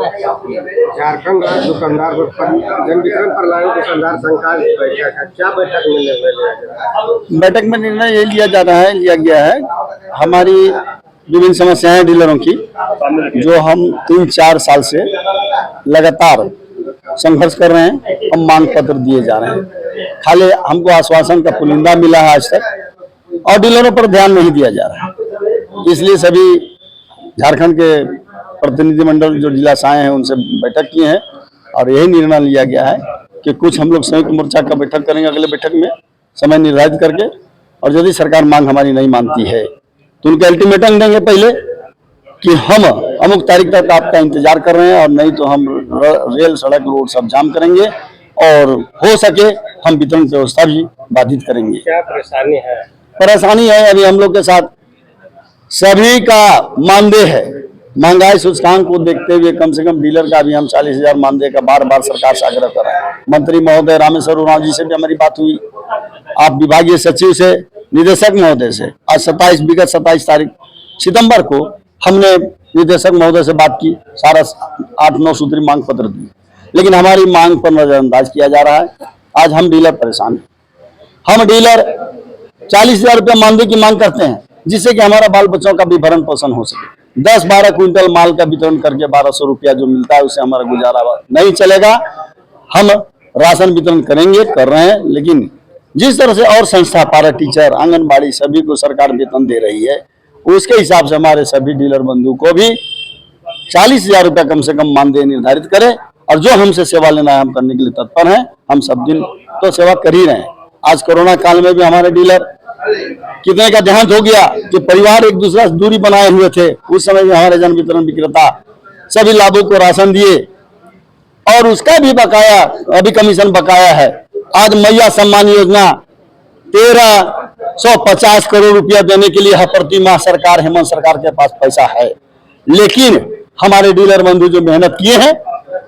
झारखंड राज्य दुकानदार जन वितरण प्रणाली दुकानदार संघ का बैठक है, क्या बैठक में निर्णय लिया गया? बैठक में निर्णय ये लिया गया है हमारी विभिन्न समस्याएं डीलरों की, जो हम 3-4 साल से लगातार संघर्ष कर रहे हैं। हम मांग पत्र दिए जा रहे हैं, खाली हमको आश्वासन का पुलिंदा मिला है आज तक, और डीलरों पर ध्यान नहीं दिया जा रहा है। इसलिए सभी झारखंड के प्रतिनिधिमंडल जो जिला से आए हैं उनसे बैठक किए हैं और यही निर्णय लिया गया है कि कुछ हम लोग संयुक्त मोर्चा का बैठक करेंगे अगले बैठक में समय निर्धारित करके, और यदि सरकार मांग हमारी नहीं मानती है तो उनके अल्टीमेटम देंगे पहले कि हम अमुक तारीख तक आपका इंतजार कर रहे हैं, और नहीं तो हम रेल सड़क रोड सब जाम करेंगे, और हो सके हम वितरण व्यवस्था भी बाधित करेंगे। क्या परेशानी है? परेशानी है अभी हम लोग के साथ सभी का मानदेय है। महंगाई सूचकांक को देखते हुए कम से कम डीलर का भी हम 40,000 मानदेय का बार बार सरकार से आग्रह कर रहे हैं। मंत्री महोदय रामेश्वर उरांव जी से भी हमारी बात हुई, आप विभागीय सचिव से, निदेशक महोदय से। आज विगत 27 तारीख सितंबर को हमने निदेशक महोदय से बात की, सारा 8-9 सूत्री मांग पत्र दी, लेकिन हमारी मांग पर नजरअंदाज किया जा रहा है। आज हम डीलर परेशान हैं। हम डीलर 40,000 रुपया मानदेय की मांग करते हैं, जिससे कि हमारा बाल बच्चों का भी भरण पोषण हो सके। 10-12 क्विंटल माल का वितरण करके 1200 रुपया जो मिलता है उससे हमारा गुजारा नहीं चलेगा। हम राशन वितरण करेंगे, कर रहे हैं, लेकिन जिस तरह से और संस्था, पारा टीचर, आंगनबाड़ी सभी को सरकार वेतन दे रही है, उसके हिसाब से हमारे सभी डीलर बंधु को भी 40,000 रुपया कम से कम मानदेय निर्धारित करें, और जो हमसे सेवा लेना है हम करने के लिए तत्पर हैं। हम सब दिन तो सेवा कर ही रहे हैं। आज कोरोना काल में भी हमारे डीलर कितने का देहांत हो गया कि परिवार एक दूसरे से दूरी बनाए हुए थे, उस समय में हमारे जन वितरण विक्रेता सभी लाभों को राशन दिए, और उसका भी बकाया अभी कमीशन बकाया है। आज मैया सम्मान योजना 1350 करोड़ रुपया देने के लिए प्रति माह सरकार, हेमंत सरकार के पास पैसा है, लेकिन हमारे डीलर बंधु जो मेहनत किए हैं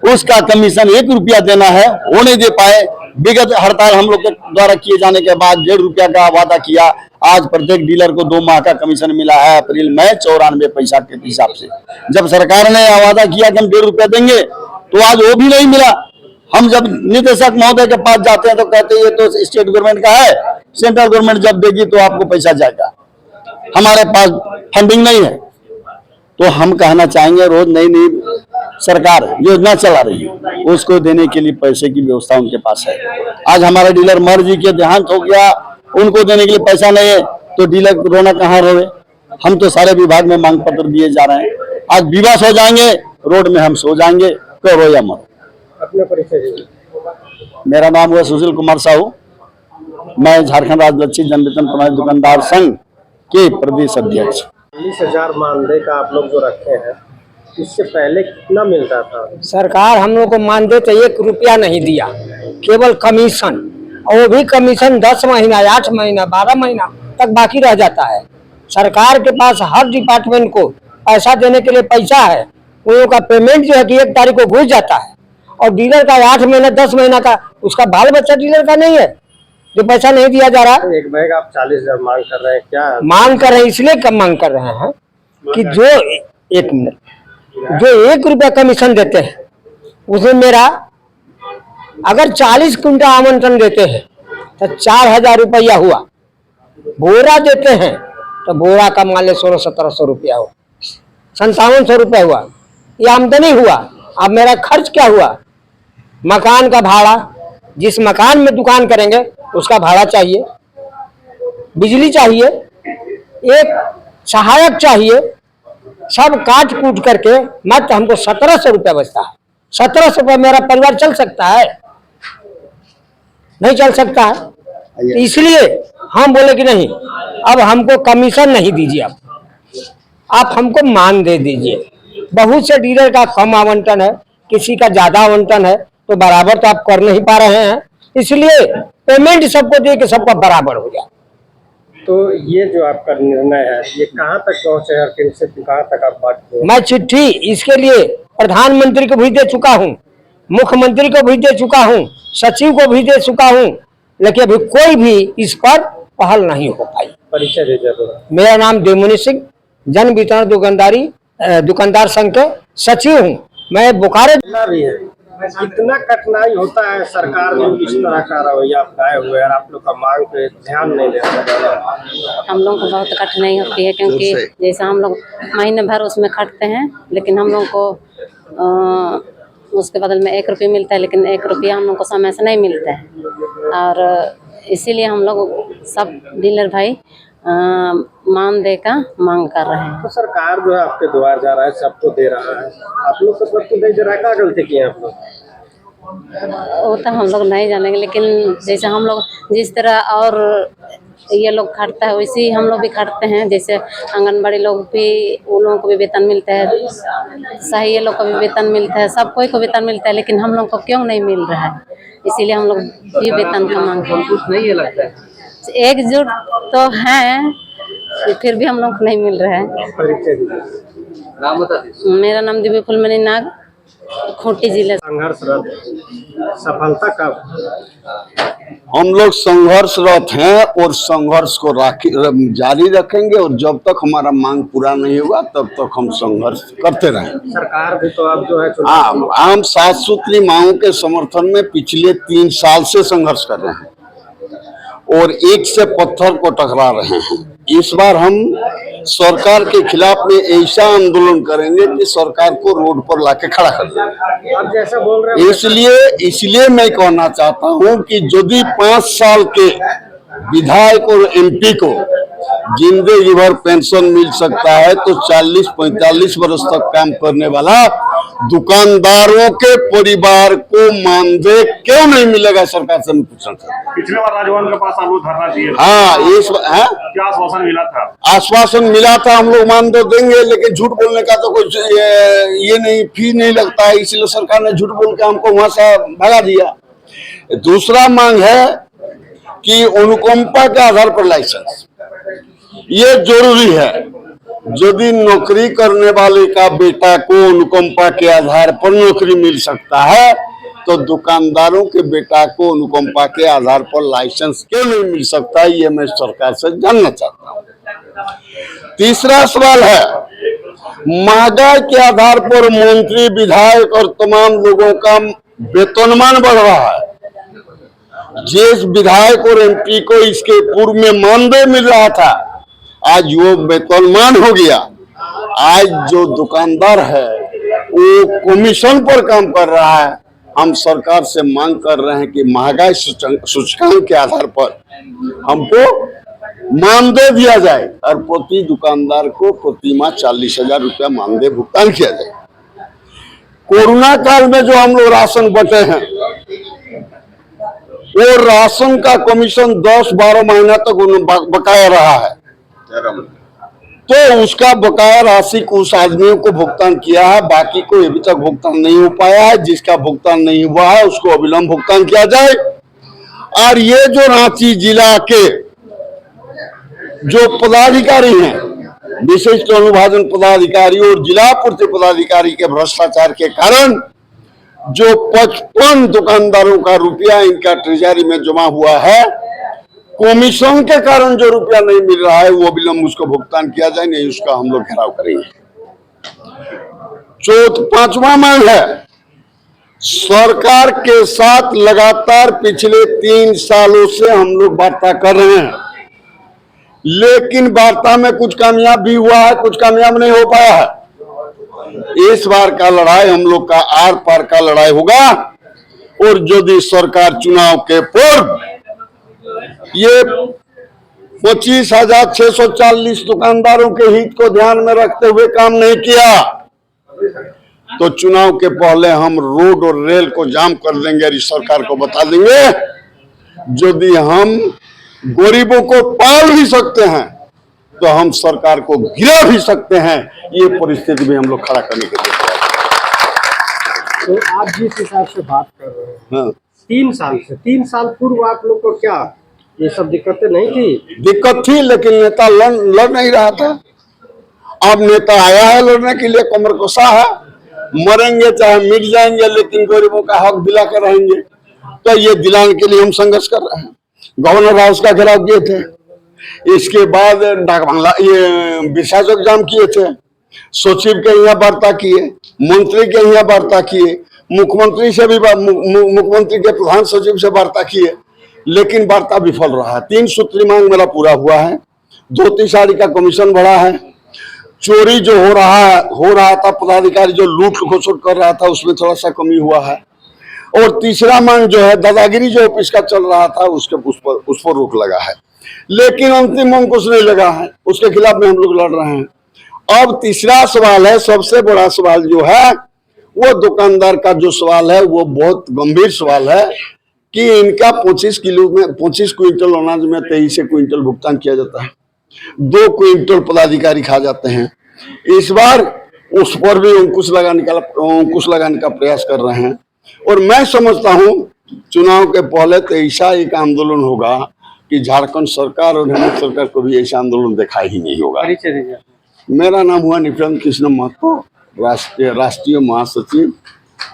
उसका कमीशन 1 रुपया देना है, वो नहीं दे पाए। विगत हड़ताल हम लोग के द्वारा किए जाने के बाद 1.5 रुपया का वादा किया, आज प्रत्येक डीलर को 2 माह का कमीशन मिला है अप्रैल में 94 पैसा के हिसाब से। जब सरकार ने वादा किया कि हम 1.5 रुपया देंगे तो आज वो भी नहीं मिला। हम जब निदेशक महोदय के पास जाते हैं तो कहते हैं ये तो स्टेट गवर्नमेंट का है, सेंट्रल गवर्नमेंट जब देगी तो आपको पैसा जाएगा, हमारे पास फंडिंग नहीं है। तो हम कहना चाहेंगे, रोज नई नई सरकार योजना चला रही है, उसको देने के लिए पैसे की व्यवस्था उनके पास है। आज हमारे डीलर मर जी के देहांत हो गया, उनको देने के लिए पैसा नहीं है, तो डीलर रोना कहाँ रोए। हम तो सारे विभाग में मांग पत्र दिए जा रहे हैं। आज विवास हो जाएंगे, रोड में हम सो जाएंगे, करो या मरो। अपने परिचय? मेरा नाम हुआ सुशील कुमार साहू, मैं झारखंड राज्य लक्षित जन वितरण प्रणाली दुकानदार संघ के प्रदेश अध्यक्ष। 40,000 मानदेय का आप लोग जो रखे हैं, इससे पहले कितना मिलता था? सरकार हम लोग को मानदेय तो 1 रुपया नहीं दिया, केवल कमीशन, और वो भी कमीशन 10 महीना, 8 महीना, 12 महीना तक बाकी रह जाता है। सरकार के पास हर डिपार्टमेंट को पैसा देने के लिए पैसा है, उन लोगों का पेमेंट जो है कि 1 तारीख को घुस जाता है, और डीलर का 8 महीना 10 महीना का उसका बाल बच्चा डीलर का नहीं है, जो पैसा नहीं दिया जा रहा। एक बैग आप 40,000 मांग कर रहे हैं, क्या मांग कर रहे हैं? इसलिए कम मांग कर रहे हैं कि जो 1 रुपया कमीशन देते हैं उसमें मेरा अगर 40 क्विंटल आमंत्रण देते हैं तो 4,000 रुपया हुआ। बोरा देते हैं तो बोरा का मान ले 1600-1700 रुपया हुआ, 5700 रुपया हुआ, ये आमदनी हुआ। अब मेरा खर्च क्या हुआ? मकान का भाड़ा, जिस मकान में दुकान करेंगे उसका भाड़ा चाहिए, बिजली चाहिए, एक सहायक चाहिए, सब काट कूट करके मत हमको 1700 रुपया बचता है। 1700 रुपया मेरा परिवार चल सकता है? नहीं चल सकता है। तो इसलिए हम बोले कि नहीं, अब हमको कमीशन नहीं दीजिए, आप हमको मान दे दीजिए। बहुत से डीलर का कम आवंटन है, किसी का ज्यादा आवंटन है, तो बराबर तो आप कर नहीं पा रहे हैं, इसलिए पेमेंट सबको दे के सबका बराबर हो जाए। तो ये जो आपका निर्णय है ये कहाँ तक पहुँचे है, किनसे कहाँ तक आप बात करें? मैं चिट्ठी इसके लिए प्रधानमंत्री को भी दे चुका हूँ, मुख्यमंत्री को भी दे चुका हूँ, सचिव को भी दे चुका हूँ, लेकिन अभी कोई भी इस पर पहल नहीं हो पाई। परिचय दीजिए। मेरा नाम देवमुनि सिंह, जन वितरण दुकानदार संघ के सचिव हूँ। मैं बोकारो जिला भी है, कितना कठिनाई होता है सरकार जो इस तरह का रवैया अपनाए हुए और आप लोग का मांग पे ध्यान नहीं देता। हम लोग को बहुत कठिनाई होती है क्योंकि जैसे हम लोग महीने भर उसमें खटते हैं, लेकिन हम लोग को उसके बदल में 1 रुपये मिलता है, लेकिन 1 रुपया हम लोग को समय से नहीं मिलता है। और इसीलिए हम लोग सब डीलर भाई मानदेय का मांग कर रहे हैं। तो सरकार जो है आपके द्वार जा रहा है, सबको दे रहा है, आप लोग को सबको दे रहा है, क्या गलती किए आप लोग? वो तो हम लोग नहीं जानेंगे, लेकिन जैसे हम लोग जिस तरह और ये लोग खटता है वैसे ही हम लोग भी खटते हैं। जैसे आंगनबाड़ी लोग भी, उन लोगों को भी वेतन मिलता है, सही लोग को भी वेतन मिलता है, सब कोई को वेतन मिलता है, लेकिन हम लोग को क्यों नहीं मिल रहा है? इसीलिए हम लोग भी वेतन का मांग करते कुछ नहीं है लगता है। एकजुट तो है, फिर भी हम लोग को नहीं मिल रहा है। परिचय दीजिए। नाम बता दीजिए। मेरा नाम दिव्य फुलमणि नाग, खूंटी जिले। संघर्षरत सफलता कब? हम लोग संघर्षरत हैं और संघर्ष को जारी रखेंगे, और जब तक हमारा मांग पूरा नहीं होगा तब तक हम संघर्ष करते रहेंगे। सरकार भी तो अब जो है हम 7 सूत्री मांगों के समर्थन में पिछले 3 साल से संघर्ष कर रहे हैं और ईंट से पत्थर को टकरा रहे हैं। इस बार हम सरकार के खिलाफ में ऐसा आंदोलन करेंगे कि सरकार को रोड पर लाके खड़ा कर देंगे। आप जैसा बोल रहे हैं इसलिए मैं कहना चाहता हूं कि यदि 5 साल के विधायक और एमपी को जिंदगी भर पेंशन मिल सकता है, तो 40-45 वर्ष तक काम करने वाला दुकानदारों के परिवार को मानदेय क्यों नहीं मिलेगा? सरकार से पूछना चाहता हूं। पिछले बार राजभवन के पास आप लोग धरना दिए, क्या आश्वासन मिला था? आश्वासन मिला था, हम लोग मानदेय देंगे, लेकिन झूठ बोलने का तो कुछ ये नहीं, फी नहीं लगता है, इसलिए सरकार ने झूठ बोल के हमको वहां से भगा दिया। दूसरा मांग है कि अनुकंपा के आधार पर लाइसेंस, ये जरूरी है। यदि नौकरी करने वाले का बेटा को अनुकंपा के आधार पर नौकरी मिल सकता है, तो दुकानदारों के बेटा को अनुकंपा के आधार पर लाइसेंस क्यों नहीं मिल सकता? ये मैं सरकार से जानना चाहता हूँ। तीसरा सवाल है, महंगाई के आधार पर मंत्री, विधायक और तमाम लोगों का वेतनमान बढ़ रहा है। जिस विधायक और एमपी को इसके पूर्व में मानदेय मिल रहा था, आज वो वेतनमान हो गया। आज जो दुकानदार है वो कमीशन पर काम कर रहा है। हम सरकार से मांग कर रहे हैं कि महंगाई सूचकांक के आधार पर हमको मानदेय दिया जाए और प्रति दुकानदार को प्रति माह 40,000 रुपया मानदेय भुगतान किया जाए। कोरोना काल में जो हम लोग राशन बटे हैं, वो राशन का कमीशन 10-12 महीना तक बकाया रहा है, तो उसका बकाया राशि को उस आदमियों को भुगतान किया है, बाकी को अभी तक भुगतान नहीं हो पाया है। जिसका भुगतान नहीं हुआ है उसको अविलंब भुगतान किया जाए। और ये जो रांची जिला के जो पदाधिकारी हैं, विशिष्ट अनुभाजन पदाधिकारी और जिला पूर्ति पदाधिकारी के भ्रष्टाचार के कारण जो 55 दुकानदारों का रुपया इनका ट्रेजरी में जमा हुआ है, कमीशन के कारण जो रुपया नहीं मिल रहा है, वो विलंब उसको भुगतान किया जाए, नहीं उसका हम लोग घेराव करेंगे। 5वां मांग है, सरकार के साथ लगातार पिछले 3 सालों से हम लोग वार्ता कर रहे हैं, लेकिन वार्ता में कुछ कामयाब भी हुआ है, कुछ कामयाब नहीं हो पाया है। इस बार का लड़ाई हम लोग का आर पार का लड़ाई होगा, और यदि सरकार चुनाव के पूर्व ये 25,640 दुकानदारों के हित को ध्यान में रखते हुए काम नहीं किया, तो चुनाव के पहले हम रोड और रेल को जाम कर देंगे और इस सरकार को बता देंगे, यदि हम गरीबों को पाल भी सकते हैं तो हम सरकार को गिरा भी सकते हैं। ये परिस्थिति भी हम लोग खड़ा करने के लिए। तो आप जिस हिसाब से बात कर रहे हैं, 3 साल पूर्व आप लोग को क्या ये सब दिक्कतें नहीं थी? दिक्कत थी, लेकिन नेता लड़ नहीं रहा था। अब नेता आया है लड़ने के लिए, कमर कसा है, मरेंगे चाहे मिट जाएंगे, लेकिन गरीबों का हक दिला कर रहेंगे। तो ये दिलाने के लिए हम संघर्ष कर रहे हैं। गवर्नर हाउस का घेराव किए थे, इसके बाद डाक बंगला, ये बिरसा चौक जाम किए थे, सचिव के यहाँ वार्ता किए, मंत्री के यहाँ वार्ता किए, मुख्यमंत्री से भी मुख्यमंत्री के प्रधान सचिव से वार्ता किए, लेकिन वार्ता विफल रहा है। 3 सूत्री मांग मेरा पूरा हुआ है, धोती साड़ी का कमीशन बढ़ा है, चोरी जो हो रहा था, पदाधिकारी जो लूट खसोट कर रहा था उसमें थोड़ा सा कमी हुआ है, और तीसरा मांग जो है दादागिरी जो ऑफिस का चल रहा था उस पर रोक लगा है। लेकिन अंतिम अंकुश नहीं लगा है, उसके खिलाफ में हम लोग लड़ रहे हैं। अब तीसरा सवाल है, सबसे बड़ा सवाल जो है वो दुकानदार का जो सवाल है वो बहुत गंभीर सवाल है कि इनका 25 क्विंटल अनाज में 23 क्विंटल भुगतान किया जाता है, 2 क्विंटल पदाधिकारी खा जाते हैं। इस बार उस पर भी अंकुश लगाने का प्रयास कर रहे हैं, और मैं समझता हूं चुनाव के पहले तो ऐसा एक आंदोलन होगा कि झारखंड सरकार और हेमंत सरकार को भी ऐसा आंदोलन देखा ही नहीं होगा। मेरा नाम हुआ नित्यानंद कृष्ण महतो, राष्ट्रीय महासचिव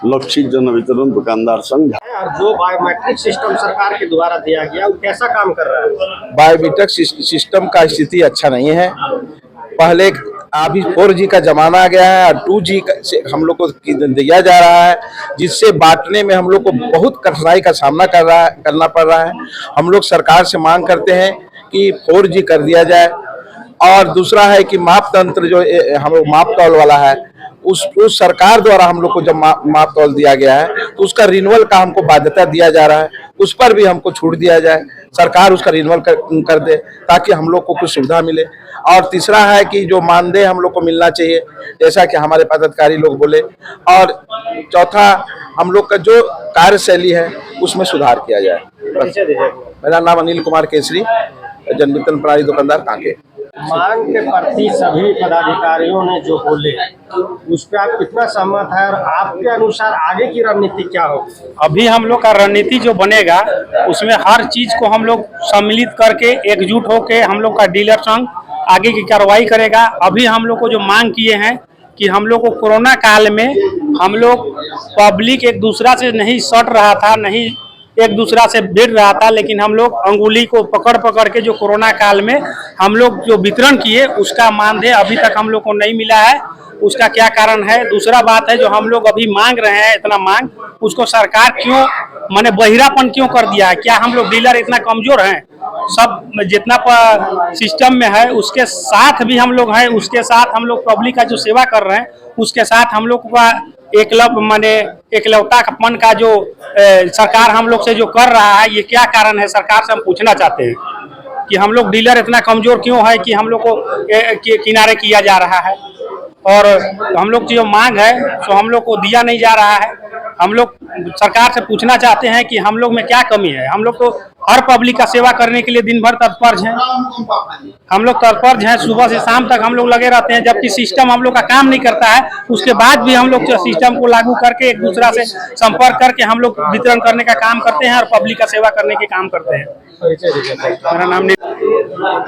लक्षित जन वितरण दुकानदार संघ। जो बायोमेट्रिक सिस्टम सरकार के द्वारा दिया गया वो कैसा काम कर रहा है? बायोमेट्रिक सिस्टम का स्थिति अच्छा नहीं है। पहले अभी 4G का जमाना आ गया है और 2G से हम लोग को दिया जा रहा है, जिससे बांटने में हम लोग को बहुत कठिनाई का सामना करना पड़ रहा है। हम लोग सरकार से मांग करते हैं कि 4G कर दिया जाए, और दूसरा है कि माप तंत्र जो हम लोग माप तौल वाला है उस कर द्वारा हम लोग को जब माप तौल दिया गया है तो उसका रिन्यूअल का हमको बाध्यता दिया जा रहा है, उस पर भी हमको छूट दिया जाए, सरकार उसका रिन्यूअल कर दे ताकि हम लोग को कुछ सुविधा मिले। और तीसरा है कि जो मानदेय हम लोग को मिलना चाहिए जैसा कि हमारे पदाधिकारी लोग बोले, और चौथा हम लोग का जो कार्यशैली है उसमें सुधार किया जाए। मेरा नाम अनिल कुमार केसरी, जनवितरण प्रणाली दुकानदार कांके। मांग के प्रति सभी पदाधिकारियों ने जो बोले उस पर आप कितना सहमत है, और आपके अनुसार आगे की रणनीति क्या होगी? अभी हम लोग का रणनीति जो बनेगा उसमें हर चीज को हम लोग सम्मिलित करके एकजुट होके हम लोग का डीलर संघ आगे की कार्रवाई करेगा। अभी हम लोग को जो मांग किए हैं कि हम लोग को कोरोना काल में हम लोग पब्लिक एक दूसरा से नहीं सट रहा था, नहीं एक दूसरा से भिड़ रहा था, लेकिन हम लोग अंगुली को पकड़ के जो कोरोना काल में हम लोग जो वितरण किए उसका मानदेय अभी तक हम लोग को नहीं मिला है। उसका क्या कारण है? दूसरा बात है जो हम लोग अभी मांग रहे हैं इतना मांग, उसको सरकार क्यों माने बहिरापन क्यों कर दिया है? क्या हम लोग डीलर इतना कमजोर हैं? सब जितना सिस्टम में है उसके साथ भी हम लोग हैं, उसके साथ हम लोग पब्लिक का जो सेवा कर रहे हैं उसके साथ हम लोग का एकलौतापन का जो सरकार हम लोग से जो कर रहा है, ये क्या कारण है? सरकार से हम पूछना चाहते हैं कि हम लोग डीलर इतना कमजोर क्यों है कि हम लोग को किनारे किया जा रहा है, और हम लोग की जो मांग है तो हम लोग को दिया नहीं जा रहा है। हम लोग सरकार से पूछना चाहते हैं कि हम लोग में क्या कमी है। हम लोग तो हर पब्लिक का सेवा करने के लिए दिन भर तत्पर हैं, हम लोग तत्पर हैं, सुबह से शाम तक हम लोग लगे रहते हैं, जबकि सिस्टम हम लोग का काम नहीं करता है। उसके बाद भी हम लोग सिस्टम को लागू करके एक दूसरा से संपर्क करके हम लोग वितरण करने का काम करते हैं और पब्लिक का सेवा करने के काम करते हैं। मेरा नाम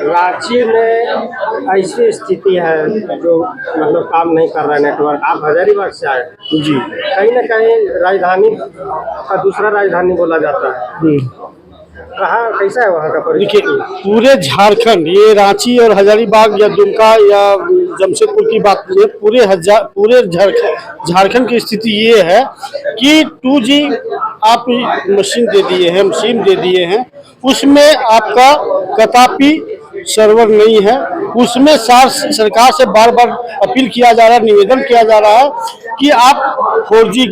रांची में ऐसी स्थिति है जो मतलब काम नहीं कर रहा है नेटवर्क। आप हजारीबाग से आए जी, कहीं ना कहीं राजधानी का दूसरा राजधानी बोला जाता है, कहाँ कैसा है वहाँ का परिस्थिति? देखिए पूरे झारखंड, ये रांची और हजारीबाग या दुमका या जमशेदपुर की बात नहीं है, पूरे झारखंड की स्थिति ये है कि 2G आप मशीन दे दिए हैं, मशीन दे दिए हैं, उसमें आपका कदापि सर्वर नहीं है। उसमें सरकार से बार बार अपील किया जा रहा है, निवेदन किया जा रहा है कि आप 4G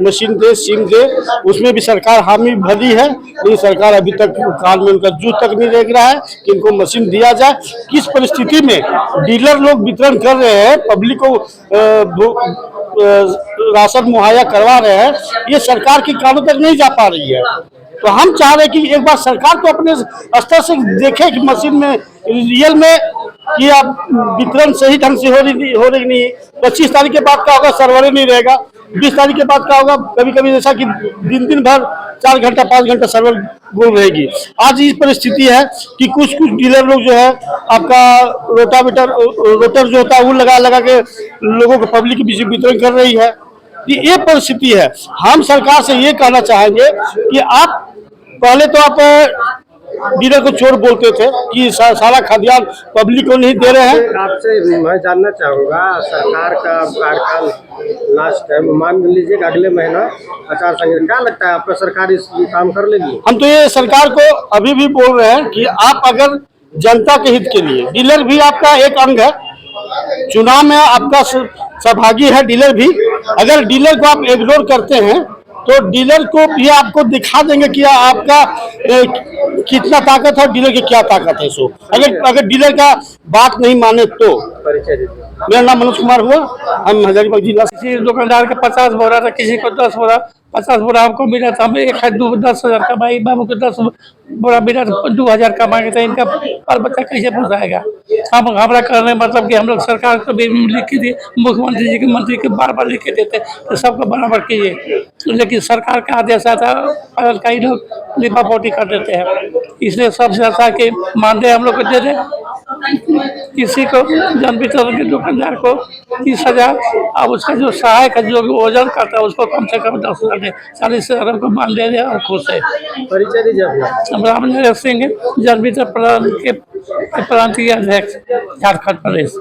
मशीन दे, सिम दे, उसमें भी सरकार हामी भरी है, लेकिन सरकार अभी तक कान में उनका जूत तक नहीं देख रहा है कि इनको मशीन दिया जाए। किस परिस्थिति में डीलर लोग वितरण कर रहे हैं, पब्लिक को राशन मुहैया करवा रहे हैं, ये सरकार की कानों तक नहीं जा पा रही है। तो हम चाह रहे हैं कि एक बार सरकार को अपने स्तर से देखे कि मशीन में रियल में कि आप वितरण सही ढंग से हो रही नहीं। 25 तारीख के बाद का होगा, सर्वर नहीं रहेगा। 20 तारीख के बाद का होगा, कभी कभी जैसा कि दिन भर 4 घंटा 5 घंटा सर्वर गुल रहेगी। आज इस परिस्थिति है कि कुछ डीलर लोग जो है आपका रोटर जो होता है वो लगा के लोगों को पब्लिक के बीच वितरण कर रही है। ये परिस्थिति है। हम सरकार से ये कहना चाहेंगे कि आप पहले तो आप डीलर को चोर बोलते थे कि सारा खाद्यान्न पब्लिक को नहीं दे रहे हैं। आपसे मैं जानना चाहूँगा, सरकार का कार्यकाल लास्ट है, मान लीजिए कि अगले महीना आचार संहिता, क्या लगता है आपका सरकार इस काम कर लेगी? हम तो ये सरकार को अभी भी बोल रहे हैं कि आप अगर जनता के हित के लिए, डीलर भी आपका एक अंग है, चुनाव में आपका सहभागी है डीलर भी। अगर डीलर को आप इग्नोर करते हैं तो डीलर को भी आपको दिखा देंगे कि आपका कितना ताकत है, डीलर की क्या ताकत है। सो अगर डीलर का बात नहीं माने तो। परिचय दीजिए। मेरा नाम मनोज कुमार हुआ, हम हजारीबाग जिला। किसी दुकानदार के 50 बोरा था, किसी को 10 बोरा, 50 बोरा हमको मिला था, हमें 10,000 का भाई बाबू को 10 बोरा मिला, 2,000 का मांगे थे। इनका बाल बच्चा कैसे पोसाएगा? हम हमारा करने मतलब कि हम लोग सरकार को भी लिख के दिए, मुख्यमंत्री जी के मंत्री के बार बार लिख के देते तो सबको बराबर कीजिए, लेकिन सरकार का आदेश आता है, कई लोग लिपापोती कर देते हैं। इसलिए सबसे अच्छा कि मानदेय हम लोग को दे दें, किसी को जन वितरण के दुकानदार को 30,000, अब उसका जो सहायक है जो वजन करता है उसको कम से कम 10,000 दे, 40,000 को मान दे और खुश है। परिचय दीजिए अपना। रामनगर सिंह, जन वितरण के प्रांतीय अध्यक्ष, झारखंड प्रदेश।